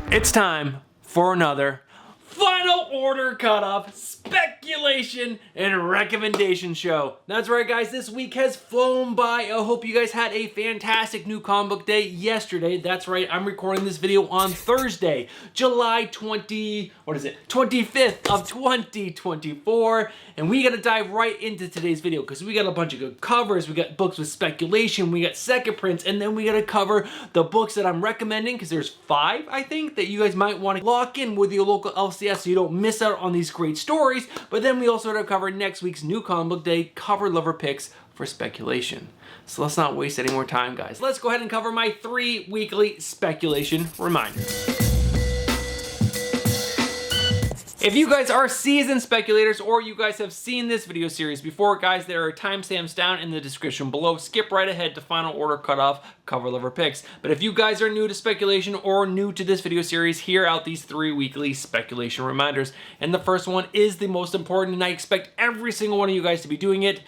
It's time for another Final Order Cutoff Speculation and Recommendation show. That's right, guys, this week has flown by. I hope you guys had a fantastic new comic book day yesterday. That's right, I'm recording this video on Thursday, July 25th of 2024. And we gotta dive right into today's video because we got a bunch of good covers. We got books with speculation, we got second prints, and then we gotta cover the books that I'm recommending because there's 5, I think, that you guys might want to lock in with your local LCS so you don't miss out on these great stories. But then we also gotta cover next week's new comic book day cover lover picks for speculation. So let's not waste any more time, guys. Let's go ahead and cover my 3 weekly speculation reminders. If you guys are seasoned speculators or you guys have seen this video series before, guys, there are timestamps down in the description below. Skip right ahead to Final Order Cutoff cover lover picks. But if you guys are new to speculation or new to this video series, hear out these 3 weekly speculation reminders. And the first one is the most important, and I expect every single one of you guys to be doing it.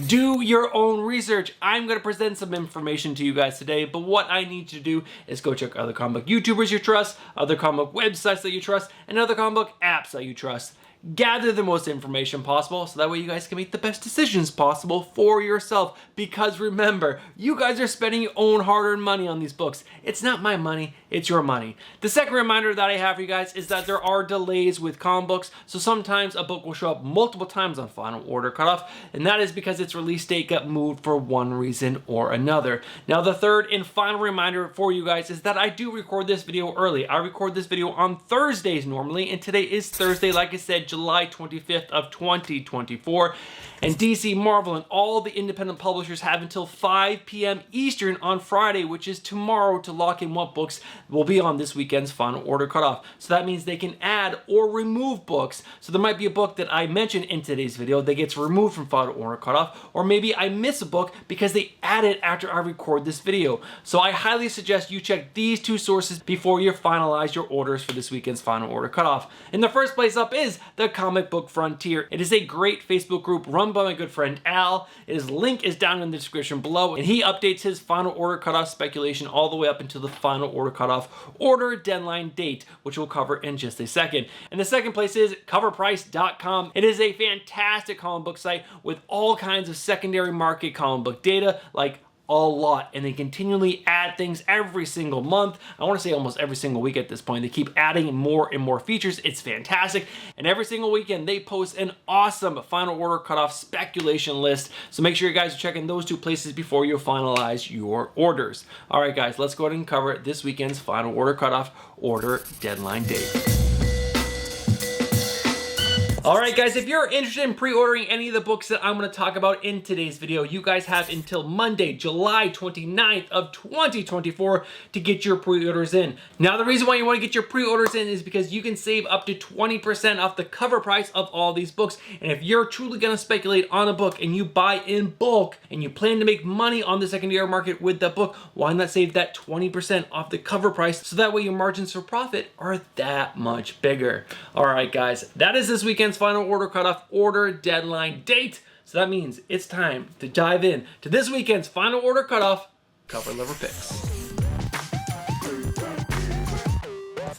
Do your own research. I'm going to present some information to you guys today, but what I need you to do is go check other comic book YouTubers you trust, other comic book websites that you trust, and other comic book apps that you trust. Gather the most information possible so that way you guys can make the best decisions possible for yourself. Because remember, you guys are spending your own hard-earned money on these books. It's not my money, it's your money. The second reminder that I have for you guys is that there are delays with comic books. So sometimes a book will show up multiple times on Final Order Cutoff, and that is because its release date got moved for one reason or another. Now, the third and final reminder for you guys is that I do record this video early. I record this video on Thursdays normally, and today is Thursday, like I said, July 25th of 2024. And DC, Marvel, and all the independent publishers have until 5 p.m. Eastern on Friday, which is tomorrow, to lock in what books will be on this weekend's Final Order Cutoff. So that means they can add or remove books. So there might be a book that I mentioned in today's video that gets removed from Final Order Cutoff, or maybe I miss a book because they add it after I record this video. So I highly suggest you check these 2 sources before you finalize your orders for this weekend's Final Order Cutoff. In the first place up is the Comic Book Frontier. It is a great Facebook group run by my good friend Al. His link is down in the description below, and he updates his Final Order Cutoff speculation all the way up until the Final Order Cutoff order deadline date, which we'll cover in just a second. And the second place is coverprice.com. It is a fantastic comic book site with all kinds of secondary market comic book data, like a lot, and they continually add things every single month. I want to say almost every single week at this point. They keep adding more and more features. It's fantastic. And every single weekend they post an awesome Final Order Cutoff speculation list. So make sure you guys are checking those 2 places before you finalize your orders. All right, guys, let's go ahead and cover this weekend's Final Order Cutoff order deadline date. Alright, guys, if you're interested in pre-ordering any of the books that I'm going to talk about in today's video, you guys have until Monday, July 29th of 2024 to get your pre-orders in. Now, the reason why you want to get your pre-orders in is because you can save up to 20% off the cover price of all these books. And if you're truly going to speculate on a book and you buy in bulk and you plan to make money on the secondary market with that book, why not save that 20% off the cover price so that way your margins for profit are that much bigger. Alright, guys, that is this weekend's Final Order Cutoff order deadline date. So that means it's time to dive in to this weekend's Final Order Cutoff cover lover picks.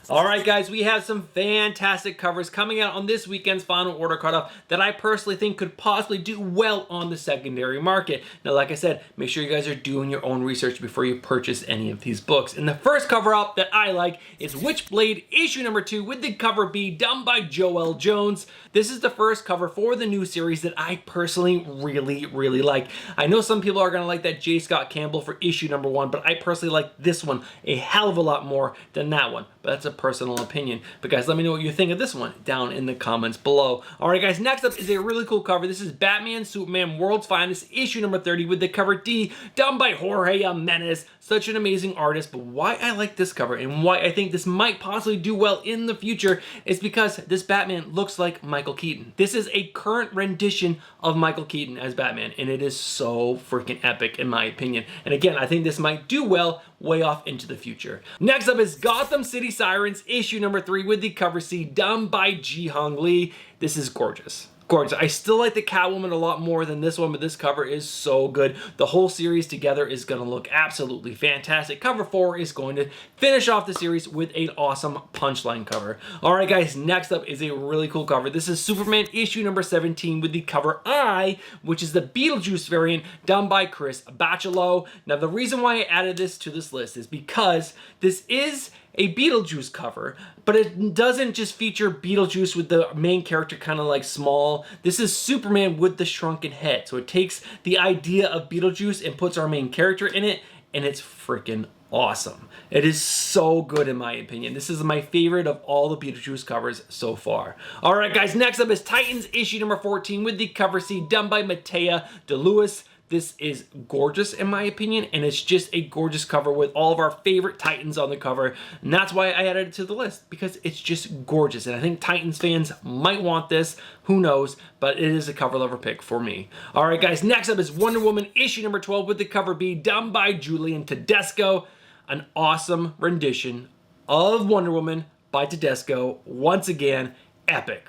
Alright, guys, we have some fantastic covers coming out on this weekend's Final Order Cutoff that I personally think could possibly do well on the secondary market. Now, like I said, make sure you guys are doing your own research before you purchase any of these books. And the first cover up that I like is Witchblade issue number 2 with the cover B done by Joel Jones. This is the first cover for the new series that I personally really like. I know some people are going to like that J. Scott Campbell for issue number 1, but I personally like this one a hell of a lot more than that one. But that's a personal opinion. But guys, let me know what you think of this one down in the comments below. Alright, guys, next up is a really cool cover. This is Batman Superman World's Finest issue number 30 with the cover D done by Jorge Jimenez. Such an amazing artist. But why I like this cover and why I think this might possibly do well in the future is because this Batman looks like Michael Keaton. This is a current rendition of Michael Keaton as Batman, and it is so freaking epic in my opinion. And again, I think this might do well way off into the future. Next up is Gotham City Sirens issue number 3 with the cover C done by Ji Hong Lee. This is gorgeous. gorgeous. I still like the Catwoman a lot more than this one, but this cover is so good. The whole series together is going to look absolutely fantastic. Cover 4 is going to finish off the series with an awesome punchline cover. Alright guys, next up is a really cool cover. This is Superman issue number 17 with the cover I, which is the Beetlejuice variant done by Chris Bachalo. Now the reason why I added this to this list is because this is a Beetlejuice cover, but it doesn't just feature Beetlejuice with the main character kind of like small. This is Superman with the shrunken head. So it takes the idea of Beetlejuice and puts our main character in it, and it's freaking awesome. It is so good in my opinion. This is my favorite of all the Beetlejuice covers so far. Alright guys, next up is Titans issue number 14 with the cover C done by Matea DeLuis. This is gorgeous in my opinion, and it's just a gorgeous cover with all of our favorite Titans on the cover, and that's why I added it to the list, because it's just gorgeous, and I think Titans fans might want this, who knows, but it is a cover lover pick for me. Alright guys, next up is Wonder Woman issue number 12 with the cover B done by Julian Tedesco. An awesome rendition of Wonder Woman by Tedesco. Once again, epic.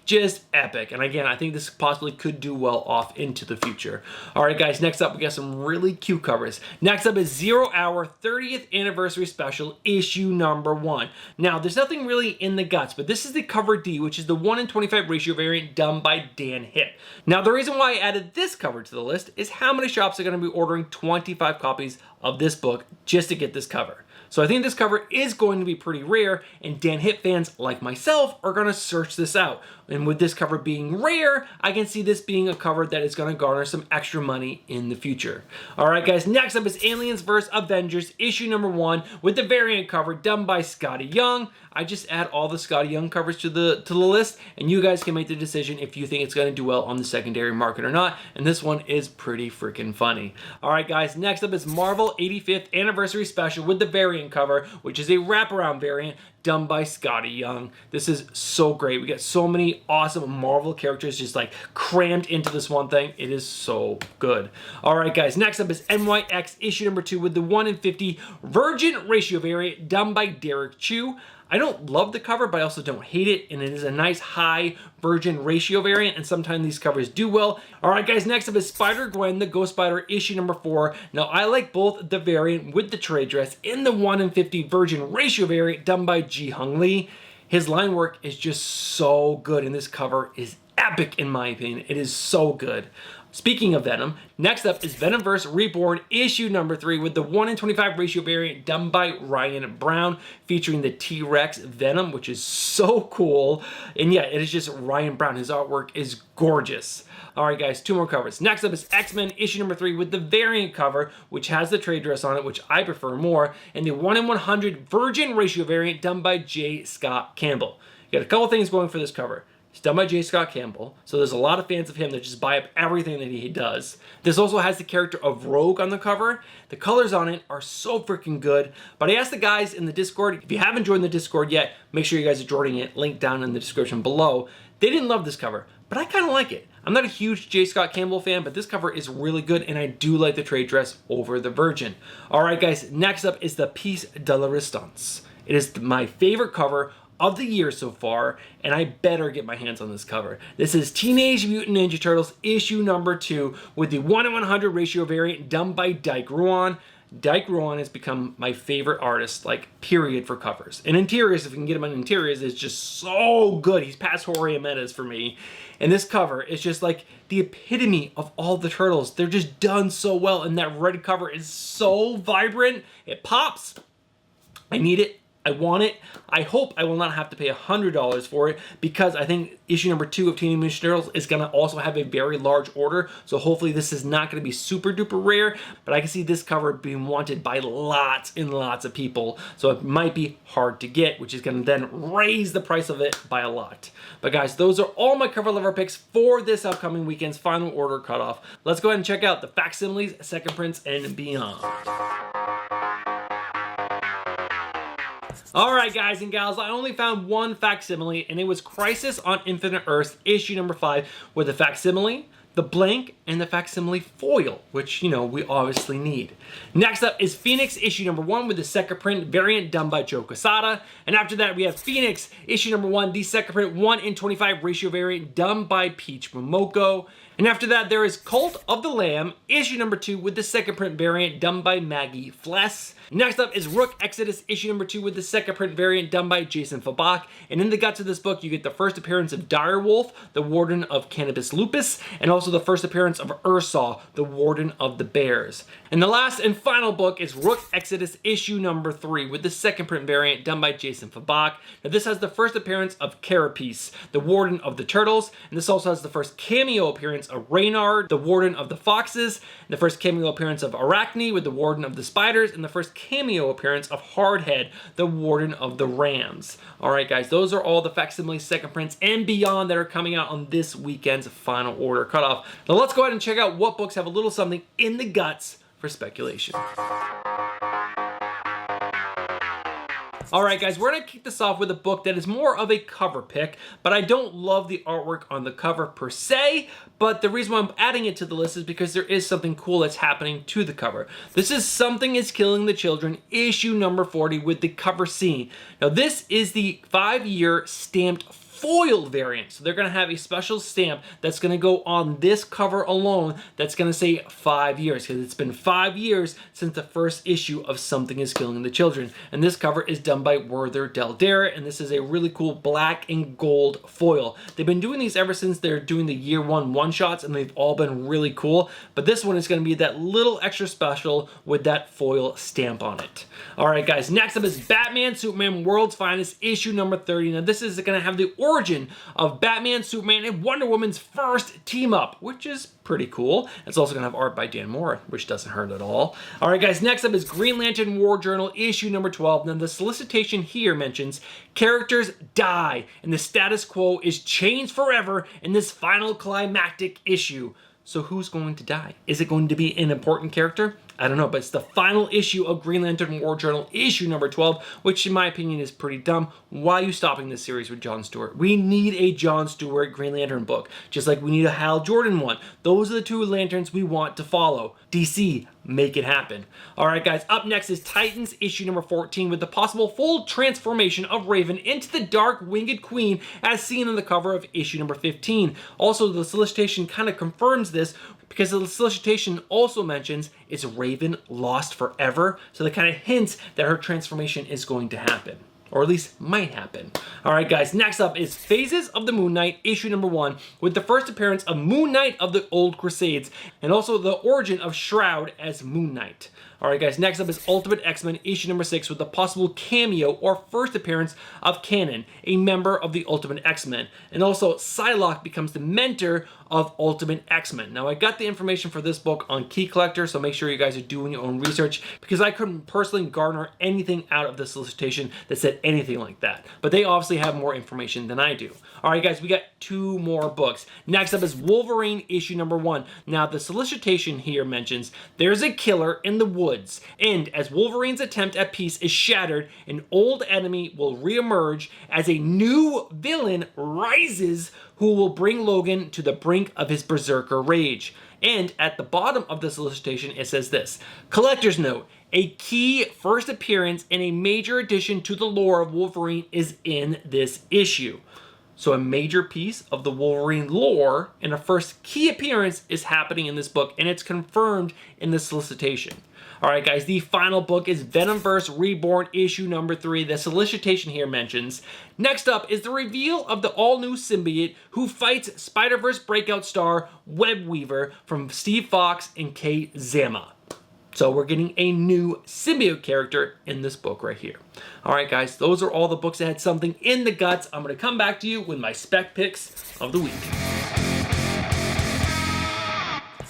Just epic. And again, I think this possibly could do well off into the future. Alright guys, next up we got some really cute covers. Next up is 0 Hour 30th Anniversary Special issue number 1. Now, there's nothing really in the guts, but this is the cover D, which is the 1:25 ratio variant done by Dan Hipp. Now, the reason why I added this cover to the list is how many shops are going to be ordering 25 copies of this book just to get this cover. So I think this cover is going to be pretty rare, and Dan Hipp fans like myself are going to search this out. And with this cover being rare, I can see this being a cover that is going to garner some extra money in the future. Alright guys, next up is Aliens vs. Avengers issue number 1 with the variant cover done by Scotty Young. I just add all the Scotty Young covers to the list, and you guys can make the decision if you think it's going to do well on the secondary market or not, and this one is pretty freaking funny. Alright guys, next up is Marvel 85th Anniversary Special with the variant cover, which is a wraparound variant done by Scotty Young. This is so great. We get so many awesome Marvel characters just like crammed into this one thing. It is so good. Alright guys, next up is NYX issue number 2 with the 1:50 Virgin ratio variant done by Derek Chu. I don't love the cover, but I also don't hate it, and it is a nice high Virgin ratio variant, and sometimes these covers do well. Alright guys, next up is Spider-Gwen, the Ghost Spider issue number 4. Now, I like both the variant with the trade dress and the 1:50 Virgin ratio variant done by Ji Hung Lee. His line work is just so good, and this cover is epic in my opinion. It is so good. Speaking of Venom, next up is Venomverse Reborn issue number 3 with the 1:25 ratio variant done by Ryan Brown, featuring the T-Rex Venom, which is so cool. And yeah, it is just Ryan Brown. His artwork is gorgeous. Alright guys, 2 more covers. Next up is X-Men issue number 3 with the variant cover, which has the trade dress on it, which I prefer more, and the 1:100 Virgin ratio variant done by J. Scott Campbell. You got a couple things going for this cover. It's done by J. Scott Campbell, so there's a lot of fans of him that just buy up everything that he does. This also has the character of Rogue on the cover. The colors on it are so freaking good, but I asked the guys in the Discord, if you haven't joined the Discord yet, make sure you guys are joining it, link down in the description below. They didn't love this cover, but I kind of like it. I'm not a huge J. Scott Campbell fan, but this cover is really good, and I do like the trade dress over the Virgin. Alright guys, next up is the Piece de la Resistance. It is my favorite cover of the year so far, and I better get my hands on this cover. This is Teenage Mutant Ninja Turtles issue number 2 with the 1:100 ratio variant done by Dyke Ruan. Dyke Ruan has become my favorite artist, like, period, for covers. And interiors, if we can get him on interiors, is just so good. He's past Jorge Metas for me. And this cover is just like the epitome of all the Turtles. They're just done so well, and that red cover is so vibrant. It pops. I need it. I want it. I hope I will not have to pay $100 for it, because I think issue number 2 of Teenage Mutant Ninja Turtles is going to also have a very large order. So hopefully this is not going to be super duper rare, but I can see this cover being wanted by lots and lots of people. So it might be hard to get, which is going to then raise the price of it by a lot. But guys, those are all my cover lover picks for this upcoming weekend's final order cutoff. Let's go ahead and check out the facsimiles, second prints, and beyond. Alright guys and gals, I only found one facsimile, and it was Crisis on Infinite Earths issue number 5 with the facsimile, the blank, and the facsimile foil, which, you know, we obviously need. Next up is Phoenix issue number 1 with the second print variant done by Joe Quesada. And after that, we have Phoenix issue number 1, the second print 1:25 ratio variant done by Peach Momoko. And after that, there is Cult of the Lamb, issue number 2 with the second print variant done by Maggie Fless. Next up is Rook Exodus, issue number 2 with the second print variant done by Jason Fabak. And in the guts of this book, you get the first appearance of Direwolf, the Warden of Cannabis Lupus, and also the first appearance of Ursaw, the Warden of the Bears. And the last and final book is Rook Exodus, issue number 3 with the second print variant done by Jason Fabak. Now this has the first appearance of Carapace, the Warden of the Turtles, and this also has the first cameo appearance of Reynard, the Warden of the Foxes, and the first cameo appearance of Arachne with the Warden of the Spiders, and the first cameo appearance of Hardhead, the Warden of the Rams. Alright guys, those are all the facsimile second prints and beyond that are coming out on this weekend's Final Order cutoff. Now let's go ahead and check out what books have a little something in the guts for speculation. Alright guys, we're going to kick this off with a book that is more of a cover pick, but I don't love the artwork on the cover per se, but the reason why I'm adding it to the list is because there is something cool that's happening to the cover. This is Something is Killing the Children, issue number 40 with the cover scene. Now this is the 5-year stamped foiled variant. So they're going to have a special stamp that's going to go on this cover alone that's going to say 5 years, because it's been 5 years since the first issue of Something is Killing the Children. And this cover is done by Werther Dell'Edera, and this is a really cool black and gold foil. They've been doing these ever since they're doing the year one shots, and they've all been really cool. But this one is going to be that little extra special with that foil stamp on it. Alright guys, next up is Batman Superman World's Finest, issue number 30. Now this is going to have the origin of Batman, Superman, and Wonder Woman's first team up, which is pretty cool. It's also going to have art by Dan Mora, which doesn't hurt at all. Alright guys, next up is Green Lantern War Journal, issue number 12. Now the solicitation here mentions characters die, and the status quo is changed forever in this final climactic issue. So who's going to die? Is it going to be an important character? I don't know, but it's the final issue of Green Lantern War Journal, issue number 12, which in my opinion is pretty dumb. Why are you stopping this series with John Stewart? We need a John Stewart Green Lantern book, just like we need a Hal Jordan one. Those are the two lanterns we want to follow. DC, make it happen. Alright guys, up next is Titans, issue number 14, with the possible full transformation of Raven into the Dark Winged Queen as seen on the cover of issue number 15. Also, the solicitation kind of confirms this, because the solicitation also mentions is Raven lost forever, so that kind of hints that her transformation is going to happen, or at least might happen. Alright guys, next up is Phases of the Moon Knight, issue number 1, with the first appearance of Moon Knight of the Old Crusades, and also the origin of Shroud as Moon Knight. Alright guys, next up is Ultimate X-Men, issue number 6, with the possible cameo or first appearance of Kanan, a member of the Ultimate X-Men. And also, Psylocke becomes the mentor of Ultimate X-Men. Now, I got the information for this book on Key Collector, so make sure you guys are doing your own research, because I couldn't personally garner anything out of the solicitation that said anything like that. But they obviously have more information than I do. Alright guys, we got 2 more books. Next up is Wolverine, issue number 1. Now, the solicitation here mentions there's a killer in the woods, and as Wolverine's attempt at peace is shattered, an old enemy will reemerge as a new villain rises, who will bring Logan to the brink of his berserker rage. And at the bottom of the solicitation, it says this: collector's note, a key first appearance and a major addition to the lore of Wolverine is in this issue. So a major piece of the Wolverine lore and a first key appearance is happening in this book, and it's confirmed in the solicitation. Alright guys, the final book is Venomverse Reborn, issue number 3. The solicitation here mentions, next up is the reveal of the all-new symbiote who fights Spider-Verse breakout star Webweaver from Steve Fox and Kei Zama. So we're getting a new symbiote character in this book right here. Alright guys, those are all the books that had something in the guts. I'm going to come back to you with my spec picks of the week.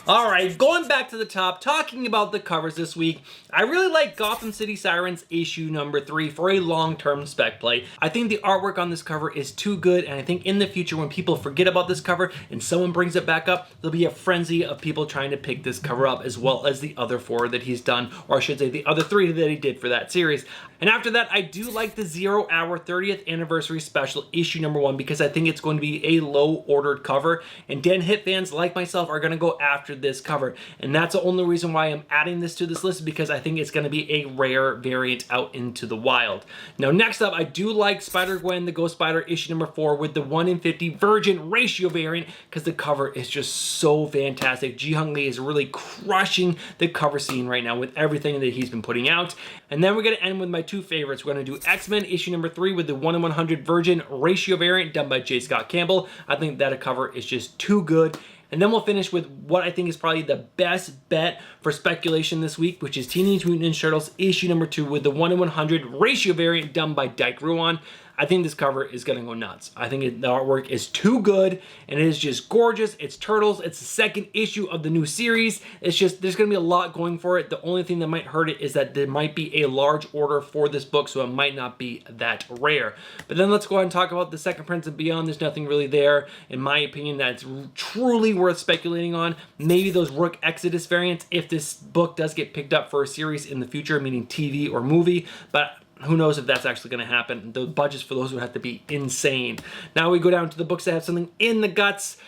Alright, going back to the top, talking about the covers this week, I really like Gotham City Sirens issue number 3 for a long-term spec play. I think the artwork on this cover is too good, and I think in the future when people forget about this cover and someone brings it back up, there'll be a frenzy of people trying to pick this cover up, as well as the other 4 that he's done, or I should say the other 3 that he did for that series. And after that, I do like the 0 Hour 30th Anniversary Special issue number 1 because I think it's going to be a low-ordered cover, and Dan Hit fans like myself are going to go after this cover, and that's the only reason why I'm adding this to this list, because I think it's going to be a rare variant out into the wild. Now next up, I do like Spider-Gwen the Ghost Spider issue number 4 with the 1 in 50 virgin ratio variant, because the cover is just so fantastic. Ji Hung Lee is really crushing the cover scene right now with everything that he's been putting out. And then we're going to end with my 2 favorites. We're going to do X-Men issue number 3 with the 1 in 100 virgin ratio variant done by J. Scott Campbell. I think that cover is just too good. And then we'll finish with what I think is probably the best bet for speculation this week, which is Teenage Mutant Ninja Turtles issue number 2 with the 1 in 100 ratio variant done by Dyke Ruan. I think this cover is going to go nuts. I think the artwork is too good, and it is just gorgeous. It's Turtles. It's the 2nd issue of the new series. It's just, there's going to be a lot going for it. The only thing that might hurt it is that there might be a large order for this book, so it might not be that rare. But then let's go ahead and talk about the Second Prince and Beyond. There's nothing really there, in my opinion, that's truly worth speculating on. Maybe those Rook Exodus variants, if this book does get picked up for a series in the future, meaning TV or movie, but who knows if that's actually going to happen. The budgets for those would have to be insane. Now we go down to the books that have something in the guts.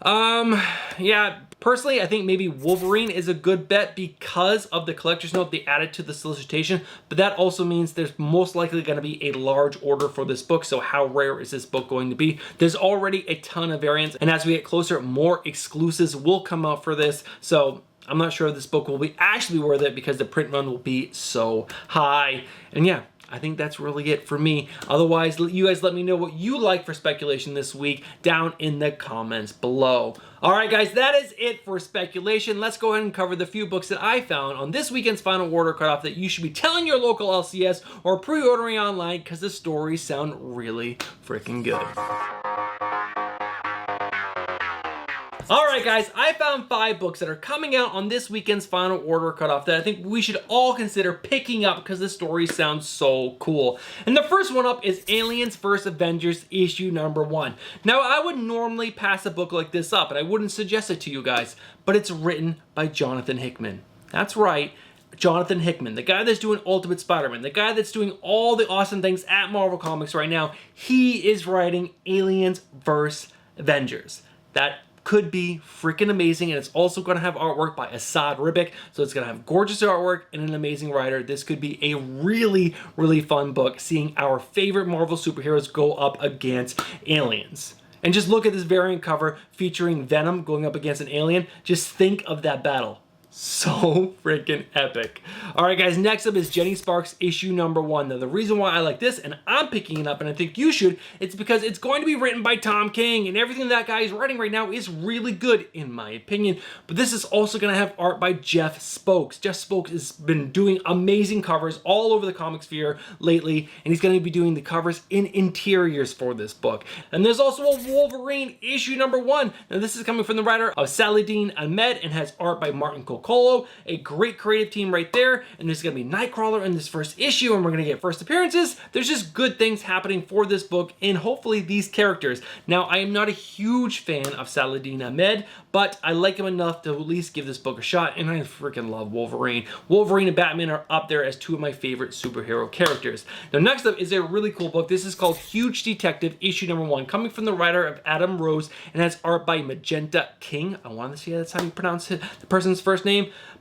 Yeah, personally, I think maybe Wolverine is a good bet because of the collector's note they added to the solicitation, but that also means there's most likely going to be a large order for this book, so how rare is this book going to be? There's already a ton of variants, and as we get closer, more exclusives will come out for this, so I'm not sure if this book will be actually worth it because the print run will be so high. And yeah, I think that's really it for me. Otherwise, you guys let me know what you like for speculation this week down in the comments below. All right, guys, that is it for speculation. Let's go ahead and cover the few books that I found on this weekend's Final Order Cutoff that you should be telling your local LCS or pre-ordering online because the stories sound really freaking good. Alright guys, I found 5 books that are coming out on this weekend's Final Order Cutoff that I think we should all consider picking up because the story sounds so cool. And the first one up is Aliens vs. Avengers issue number 1. Now I would normally pass a book like this up and I wouldn't suggest it to you guys, but it's written by Jonathan Hickman. That's right. Jonathan Hickman, the guy that's doing Ultimate Spider-Man, the guy that's doing all the awesome things at Marvel Comics right now, he is writing Aliens vs. Avengers. That could be freaking amazing, and it's also going to have artwork by Asad Ribic, so it's going to have gorgeous artwork and an amazing writer. This could be a really, really fun book, seeing our favorite Marvel superheroes go up against aliens. And just look at this variant cover featuring Venom going up against an alien. Just think of that battle. So freaking epic. Alright guys, next up is Jenny Sparks issue number 1. Now the reason why I like this, and I'm picking it up and I think you should, it's because it's going to be written by Tom King, and everything that guy is writing right now is really good in my opinion. But this is also going to have art by Jeff Spokes. Jeff Spokes has been doing amazing covers all over the comic sphere lately, and he's going to be doing the covers in interiors for this book. And there's also a Wolverine issue number 1. Now this is coming from the writer of Saladin Ahmed and has art by Martin Colo, a great creative team right there, and there's going to be Nightcrawler in this first issue, and we're going to get first appearances. There's just good things happening for this book, and hopefully these characters. Now, I am not a huge fan of Saladin Ahmed, but I like him enough to at least give this book a shot, and I freaking love Wolverine. Wolverine and Batman are up there as 2 of my favorite superhero characters. Now, next up is a really cool book. This is called Huge Detective, issue number 1, coming from the writer of Adam Rose, and has art by Magenta King. I want to see that's how you pronounce it, the person's first name.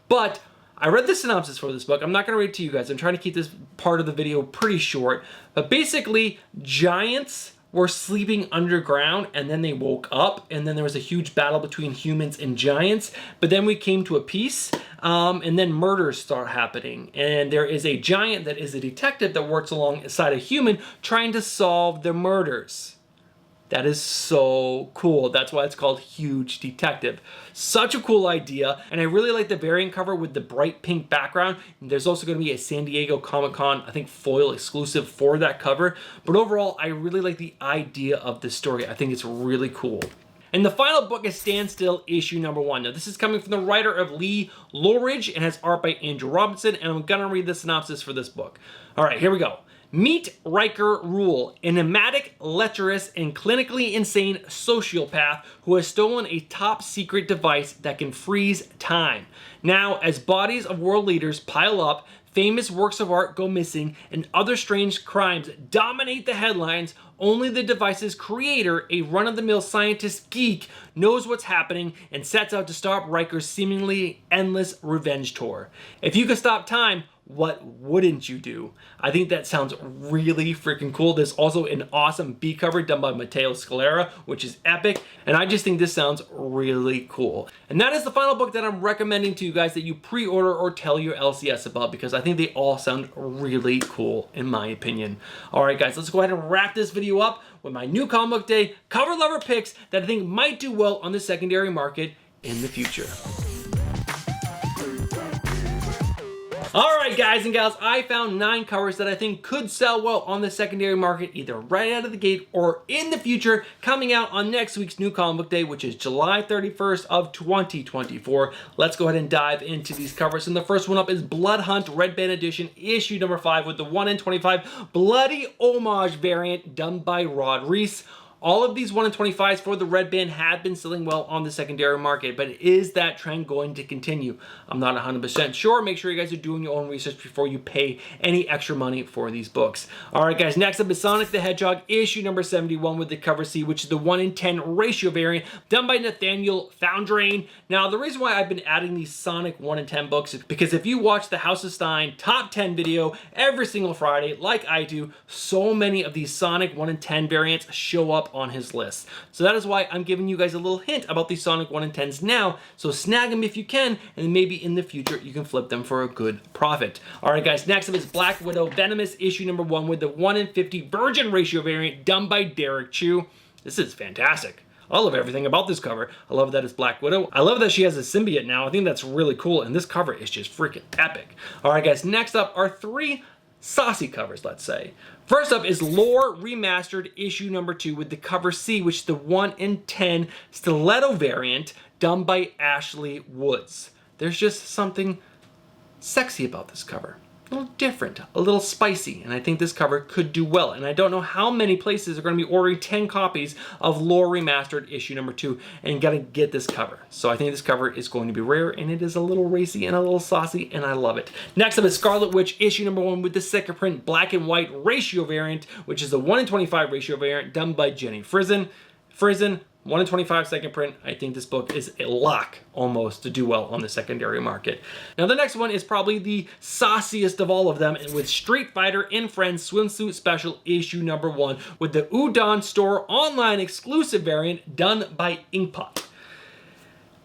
But I read the synopsis for this book. I'm not going to read it to you guys. I'm trying to keep this part of the video pretty short. But basically, giants were sleeping underground and then they woke up and then there was a huge battle between humans and giants. But then we came to a peace and then murders start happening. And there is a giant that is a detective that works alongside a human trying to solve the murders. That is so cool. That's why it's called Huge Detective. Such a cool idea, and I really like the variant cover with the bright pink background. And there's also going to be a San Diego Comic-Con, I think, foil exclusive for that cover. But overall, I really like the idea of this story. I think it's really cool. And the final book is Stand Still, issue number 1. Now, this is coming from the writer of Lee Loughridge and has art by Andrew Robinson, and I'm gonna read the synopsis for this book. All right, here we go. Meet Riker Rule, an enigmatic, lecherous, and clinically insane sociopath who has stolen a top-secret device that can freeze time. Now, as bodies of world leaders pile up, famous works of art go missing, and other strange crimes dominate the headlines, only the device's creator, a run-of-the-mill scientist geek, knows what's happening and sets out to stop Riker's seemingly endless revenge tour. If you could stop time, what wouldn't you do? I think that sounds really freaking cool. There's also an awesome B cover done by Matteo Scalera, which is epic, and I just think this sounds really cool. And that is the final book that I'm recommending to you guys that you pre-order or tell your LCS about, because I think they all sound really cool in my opinion. All right, guys, let's go ahead and wrap this video up with my new comic book day cover lover picks that I think might do well on the secondary market in the future. Alright guys and gals, I found 9 covers that I think could sell well on the secondary market either right out of the gate or in the future, coming out on next week's new comic book day, which is July 31st of 2024. Let's go ahead and dive into these covers. And the first one up is Blood Hunt Red Band Edition, issue number 5, with the 1 in 25 bloody homage variant done by Rod Reese. All of these 1 in 25s for the Red Band have been selling well on the secondary market, but is that trend going to continue? I'm not 100% sure. Make sure you guys are doing your own research before you pay any extra money for these books. All right, guys, next up is Sonic the Hedgehog, issue number 71 with the cover C, which is the 1 in 10 ratio variant done by Nathaniel Foundrain. Now, the reason why I've been adding these Sonic 1 in 10 books is because if you watch the House of Stein top 10 video every single Friday, like I do, so many of these Sonic 1 in 10 variants show up on his list. So that is why I'm giving you guys a little hint about these Sonic 1 in 10s now, so snag them if you can, and maybe in the future you can flip them for a good profit. Alright guys, next up is Black Widow Venomous, issue number 1 with the 1 in 50 virgin ratio variant done by Derek Chu. This is fantastic. I love everything about this cover. I love that it's Black Widow. I love that she has a symbiote now. I think that's really cool, and this cover is just freaking epic. Alright guys, next up are 3 saucy covers, let's say. First up is Lore Remastered, issue number 2 with the cover C, which is the 1 in 10 stiletto variant done by Ashley Woods. There's just something sexy about this cover. A little different, a little spicy, and I think this cover could do well. And I don't know how many places are going to be ordering 10 copies of Lore Remastered issue number 2 and gonna get this cover. So I think this cover is going to be rare, and it is a little racy and a little saucy, and I love it. Next up is Scarlet Witch issue number 1 with the second print black and white ratio variant, which is the 1 in 25 ratio variant done by Jenny Frison. 1 in 25 second print. I think this book is a lock almost to do well on the secondary market. Now the next one is probably the sauciest of all of them, with Street Fighter and Friends Swimsuit Special issue number 1 with the Udon Store online exclusive variant done by Inkpot.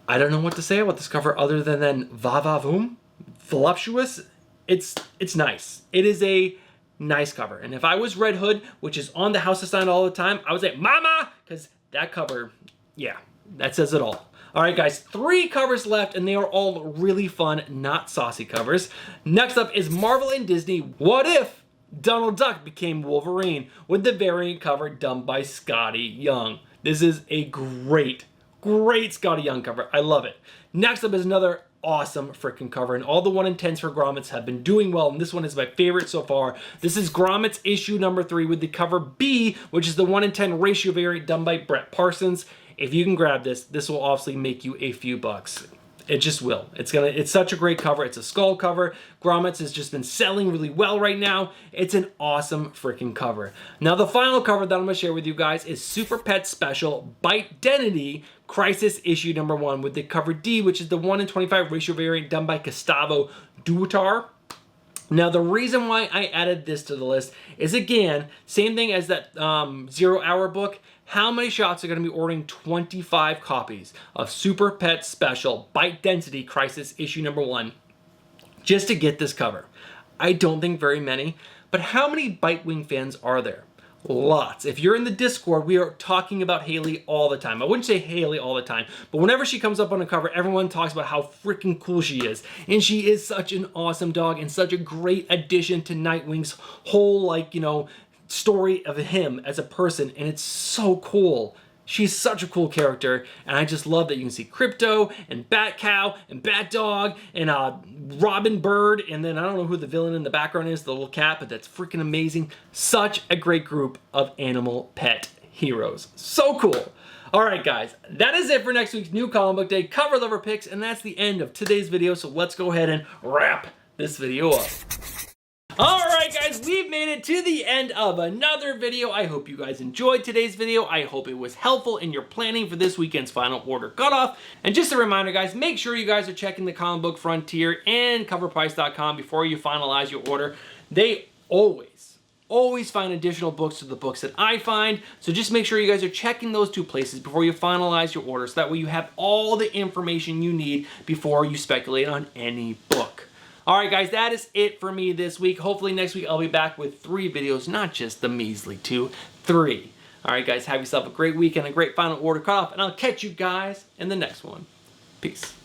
I don't know what to say about this cover other than va-va-voom, voluptuous. It's nice. It is a nice cover. And if I was Red Hood, which is on the House of Stein all the time, I would say mama, because that cover, yeah, that says it all. All right, guys, 3 covers left, and they are all really fun, not saucy covers. Next up is Marvel and Disney, What If Donald Duck Became Wolverine, with the variant cover done by Scotty Young. This is a great Scotty Young cover. I love it. Next up is another awesome freaking cover, and all the 1 in 10s for grommets have been doing well, and this one is my favorite so far. This is Grommets issue number 3 with the cover B, which is the 1 in 10 ratio variant done by Brett Parsons. If you can grab this, this will obviously make you a few bucks. It just will. It's such a great cover. It's a skull cover. Grommets has just been selling really well right now. It's an awesome freaking cover. Now the final cover that I'm gonna share with you guys is Super Pet Special Bite-Denity Crisis issue number 1 with the cover D, which is the 1 in 25 ratio variant done by Gustavo Dutar. Now the reason why I added this to the list is, again, same thing as that 0 Hour book. How many shops are going to be ordering 25 copies of Super Pet Special Bite Density Crisis issue number 1 just to get this cover? I don't think very many, but how many Bitewing fans are there? Lots. If you're in the Discord, we are talking about Haley all the time. I wouldn't say Haley all the time, but whenever she comes up on a cover, everyone talks about how freaking cool she is. And she is such an awesome dog and such a great addition to Nightwing's whole, story of him as a person, and it's so cool She's such a cool character, and I just love that you can see Crypto, and Bat Cow, and Bat Dog, and Robin Bird, and then I don't know who the villain in the background is, the little cat, but that's freaking amazing. Such a great group of animal pet heroes. So cool. Alright guys, that is it for next week's New Comic Book Day cover lover picks, and that's the end of today's video, so let's go ahead and wrap this video up. Alright guys, we've made it to the end of another video. I hope you guys enjoyed today's video. I hope it was helpful in your planning for this weekend's final order cutoff. And just a reminder guys, make sure you guys are checking the Comic Book Frontier and coverprice.com before you finalize your order. They always find additional books to the books that I find. So just make sure you guys are checking those two places before you finalize your order, so that way you have all the information you need before you speculate on any book. Alright guys, that is it for me this week. Hopefully next week I'll be back with 3 videos, not just the measly 2, 3. Alright guys, have yourself a great week and a great final order cutoff, and I'll catch you guys in the next one. Peace.